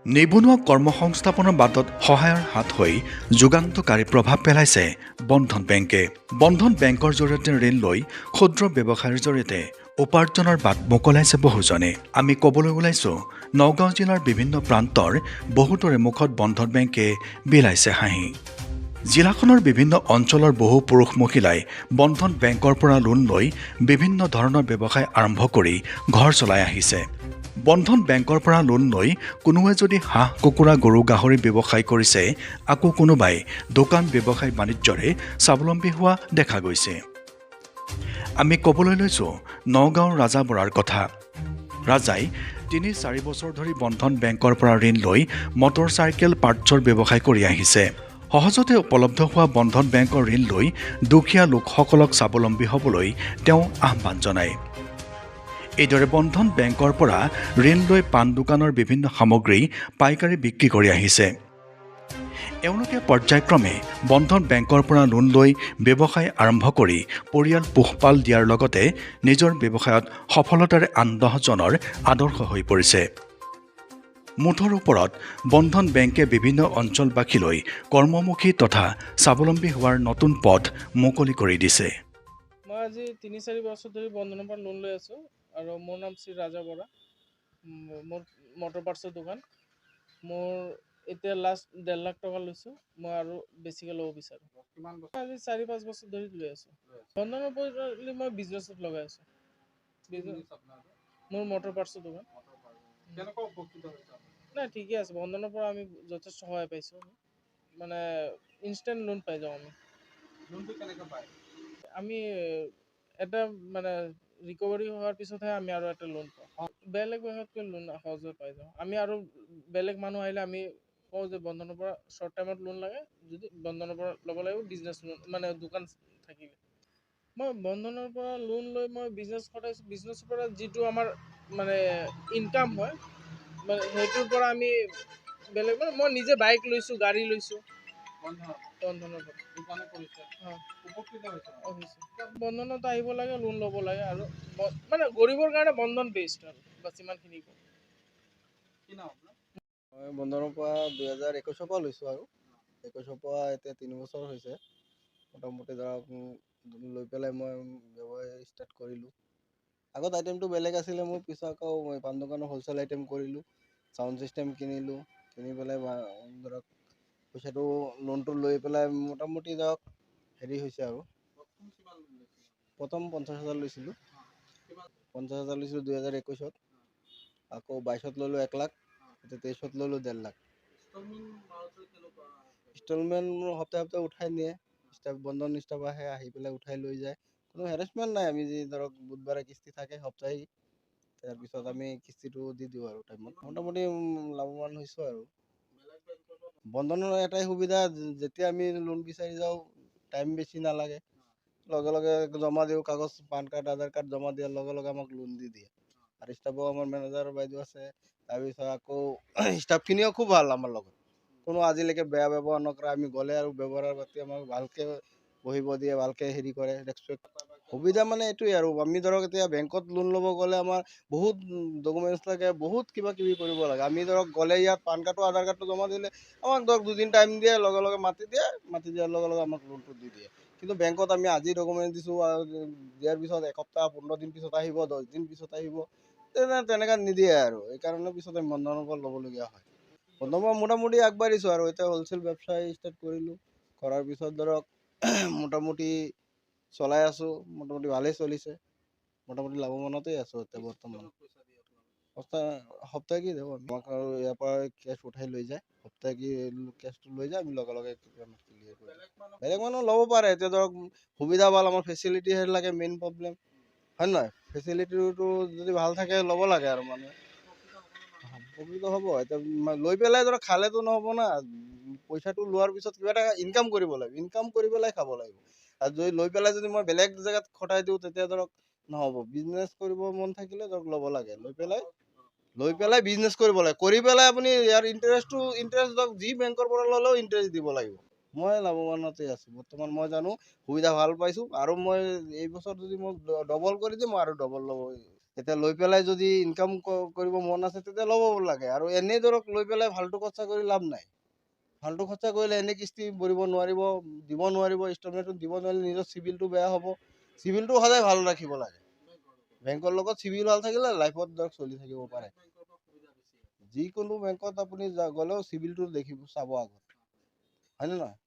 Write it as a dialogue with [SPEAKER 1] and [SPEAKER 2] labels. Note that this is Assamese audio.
[SPEAKER 1] নিবনুৱা কৰ্মসংস্থাপনৰ বাটত সহায়ৰ হাত হৈ যুগান্তকাৰী প্ৰভাৱ পেলাইছে বন্ধন বেংকে। বন্ধন বেংকৰ জৰিয়তে ঋণ লৈ ক্ষুদ্ৰ ব্যৱসায়ৰ জৰিয়তে উপাৰ্জনৰ বাট মোকলাইছে বহুজনে। আমি ক'বলৈ ওলাইছোঁ নগাঁও জিলাৰ বিভিন্ন প্ৰান্তৰ বহুতৰে মুখত বন্ধন বেংকে বিলাইছে হাঁহি। জিলাখনৰ বিভিন্ন অঞ্চলৰ বহু পুৰুষ মহিলাই বন্ধন বেংকৰ পৰা লোন লৈ বিভিন্ন ধৰণৰ ব্যৱসায় আৰম্ভ কৰি ঘৰ চলাই আহিছে। বন্ধন বেংকৰ পৰা লোন লৈ কোনোৱে যদি হাঁহ কুকুৰা গৰু গাহৰি ব্যৱসায় কৰিছে, আকৌ কোনোবাই দোকান ব্যৱসায় বাণিজ্যৰে স্বাৱলম্বী হোৱা দেখা গৈছে। আমি ক'বলৈ লৈছোঁ নগাঁৱৰ ৰাজা বৰাৰ কথা। ৰাজাই ৩-৪ বছৰ ধৰি বন্ধন বেংকৰ পৰা ঋণ লৈ মটৰ চাইকেল পাৰ্টছৰ ব্যৱসায় কৰি আহিছে। সহজতে উপলব্ধ হোৱা বন্ধন বেংকৰ ঋণ লৈ দুখীয়া লোকসকলক স্বাৱলম্বী হ'বলৈ তেওঁ আহ্বান জনায়। এইদৰে বন্ধন বেংকৰ পৰা ঋণ লৈ পাণ দোকানৰ বিভিন্ন সামগ্ৰী পাইকাৰী বিক্ৰী কৰি আহিছে। এওঁলোকে পৰ্যায়ক্ৰমে বন্ধন বেংকৰ পৰা লোন লৈ ব্যৱসায় আৰম্ভ কৰি পৰিয়াল পোহপাল দিয়াৰ লগতে নিজৰ ব্যৱসায়ত সফলতাৰে আন 10জনৰ আদৰ্শ হৈ পৰিছে। মুঠৰ ওপৰত বন্ধন বেংকে বিভিন্ন অঞ্চলবাসীলৈ কৰ্মমুখী তথা স্বাৱলম্বী হোৱাৰ নতুন পথ মুকলি কৰি দিছে।
[SPEAKER 2] মই আজি ৩-৪ বছৰ ধৰি বন্ধনৰ পৰা লোন লৈ আছোঁ আৰু মোৰ নাম শ্ৰী ৰাজা বৰা। মোৰ মটৰ পাৰ্টছৰ দোকান। মোৰ এতিয়া লাষ্ট 1.5 লাখ টকা লৈছোঁ। মই আৰু বেছিকৈ ল'ব বিচাৰোঁ। কিমান বছৰ? আজি 4-5 বছৰ ধৰি লৈ আছোঁ। বন্ধনৰ পৰা মই বিজনেছত লগাই আছোঁ। মোৰ মটৰ পাৰ্টছৰ দোকান। কেনেকুৱা উপকৃত হৈছে? নাই, ঠিকে আছে। বন্ধনৰ পৰা আমি যথেষ্ট সহায় পাইছোঁ। মানে ইনষ্টেণ্ট লোন পাই যাওঁ আমি। লোনটো কেনেকৈ পায়? আমি এটা মানে ৰিকভাৰী হোৱাৰ পিছতহে আমি আৰু এটা লোন পাওঁ। বেলেগ বেংকতকৈ লোন সহজে পাই যাওঁ। আমি আৰু বেলেগ মানুহ আহিলে আমি কওঁ যে বন্ধনৰ পৰা শ্বৰ্ট টাইমত লোন লাগে, যদি বন্ধনৰ পৰা ল'ব লাগিব বিজনেছ লোন, মানে দোকান থাকিলে। মই বন্ধনৰ পৰা লোন লৈ মই বিজনেছ খটাইছোঁ। বিজনেছৰ পৰা যিটো আমাৰ মানে ইনকাম হয়, মানে সেইটোৰ পৰা আমি বেলেগ মই নিজে বাইক লৈছোঁ, গাড়ী লৈছোঁ। বন্ধনৰ পৰা দোকানো কৰিছে। উপকৃত হৈছে। বন্ধনত আহিব লাগে, লোন ল'ব লাগে আৰু মানে গৰীবৰ কাৰণে বন্ধন বেষ্ট আৰু বাছ ইমানখিনি কওঁ। কি নাম আপোনাৰ?
[SPEAKER 3] মই বন্ধনৰ পৰা 2021 পৰা লৈছোঁ আৰু 21 পৰা এতিয়া 3 বছৰ হৈছে। মোটামুটি ধৰক লৈ পেলাই মই ব্যৱসায় ষ্টাৰ্ট কৰিলোঁ। আগত আইটেমটো বেলেগ আছিলে মোৰ, পিছত আকৌ মই পাণ দোকানৰ হ'লচেল আইটেম কৰিলোঁ। চাউণ্ড ছিষ্টেম কিনিলোঁ, কিনি পেলাই ধৰক পইচাটো লোনটো লৈ পেলাই মোটামুটি ধৰক হেৰি হৈছে আৰু। প্ৰথম 50,000 লৈছিলোঁ। 50,000 লৈছিলোঁ 2021-ত। আকৌ 22-ত ল'লোঁ 1 লাখ। এতিয়া 23-ত ল'লোঁ 1.5 লাখ। ইনষ্টলমেণ্ট মোৰ সপ্তাহে উঠাই নিয়ে। বন্ধন ষ্টাফ আহি পেলাই উঠাই লৈ যায়। কোনো হেৰেছমেণ্ট নাই। আমি যি ধৰক বুধবাৰে কিস্তি থাকে সপ্তাহী, তাৰপিছত আমি কিস্তিটো দি দিওঁ আৰু টাইমত। মোটামুটি লাভৱান হৈছোঁ আৰু। বন্ধনৰ এটাই সুবিধা, যেতিয়া আমি লোন বিচাৰি যাওঁ টাইম বেছি নালাগে। লগে লগে জমা দিওঁ কাগজ, পান কাৰ্ড, আধাৰ কাৰ্ড জমা দিয়াৰ লগে লগে আমাক লোন দি দিয়ে। আৰু ষ্টাফো আমাৰ মেনেজাৰ বাইদেউ আছে। তাৰপিছত আকৌ ষ্টাফখিনিও খুব ভাল আমাৰ লগত। কোনো আজিলৈকে বেয়া ব্যৱহাৰ নকৰে। আমি গ'লে আৰু ব্যৱহাৰ পাতি আমাক ভালকৈ বহিব দিয়ে, ভালকৈ হেৰি কৰে, ৰেচপেক্ট। সুবিধা মানে এইটোৱেই আৰু, আমি ধৰক এতিয়া বেংকত লোন ল'ব গ'লে আমাৰ বহুত ডকুমেণ্টছ লাগে, বহুত কিবা কিবি কৰিব লাগে। আমি ধৰক গ'লে ইয়াত পান কাৰ্ডটো আধাৰ কাৰ্ডটো জমা দিলে আমাক ধৰক 2 দিন টাইম দিয়ে, লগে লগে মাতি দিয়ে, মাতি দিয়াৰ লগে লগে আমাক লোনটো দি দিয়ে। কিন্তু বেংকত আমি আজি ডকুমেণ্ট দিছোঁ আৰু দিয়াৰ পিছত এসপ্তাহ 15 দিন পিছত আহিব, 10 দিন পিছত আহিব, তেনেকৈ নিদিয়ে আৰু। এইকাৰণে পিছত আমি বন্ধনৰ পৰা ল'বলগীয়া হয়। বন্ধনৰ পৰা মোটামুটি আগবাঢ়িছোঁ আৰু এতিয়া হ'লচেল ব্যৱসায় ষ্টাৰ্ট কৰিলোঁ। কৰাৰ পিছত ধৰক মোটামুটি চলাই আছোঁ। মোটামুটি ভালেই চলিছে। মোটামুটি লাভৱানতেই আছোঁ এতিয়া বৰ্তমান। সপ্তাহে কি দেব আমাক আৰু ইয়াৰ পৰা কেছ উঠাই লৈ যায়। সপ্তাহে কি কেছটো লৈ যায়, আমি লগে লগে ক্লিয়াৰ কৰি দিওঁ। বেলেগ মানুহ ল'ব পাৰে। এতিয়া ধৰক সুবিধা ভাল, আমাৰ ফেচিলিটিহে লাগে মেইন প্ৰব্লেম, হয় নহয়? ফেচিলিটিটো যদি ভাল থাকে ল'ব লাগে আৰু মানুহে। উপকৃত হ'ব। এতিয়া লৈ পেলাই ধৰক খালেতো নহ'ব না। পইচাটো লোৱাৰ পিছত কিবা এটা ইনকাম কৰিব লাগিব। ইনকাম কৰি পেলাই খাব লাগিব। আৰু যদি লৈ পেলাই যদি মই বেলেগ জেগাত খটাই দিওঁ তেতিয়া ধৰক নহ'ব। বিজনেছ কৰিব মন থাকিলে ধৰক ল'ব লাগে। লৈ পেলাই বিজনেছ কৰিব লাগে। কৰি পেলাই আপুনি ইয়াৰ ইণ্টাৰেষ্ট ধৰক যি বেংকৰ পৰা ল'লেও ইণ্টাৰেষ্ট দিব লাগিব। মই লাভৱানতেই আছোঁ বৰ্তমান। মই জানো সুবিধা ভাল পাইছোঁ আৰু মই এই বছৰ যদি মোক ডবল কৰি দিয়ে মই আৰু ডবল ল'ব এতিয়া লৈ পেলাই যদি ইনকাম কৰিব মন আছে তেতিয়া ল'ব লাগে, আৰু এনেই ধৰক লৈ পেলাই ফাল্টু খৰচা কৰি লাভ নাই। ফাল্টু খৰচা কৰিলে এনেই কিস্তি ভৰিব নোৱাৰিব, দিব নোৱাৰিব, ইনষ্টলমেণ্টত দিব নোৱাৰিলে নিজৰ চিভিলটো বেয়া হ'ব। চিভিলটো সদায় ভাল ৰাখিব লাগে। বেংকৰ লগত চিভিল ভাল থাকিলে লাইফত ধৰক চলি থাকিব পাৰে। যিকোনো বেংকত আপুনি গ'লেও চিভিলটো দেখিব, চাব আগত, হয়নে নহয়?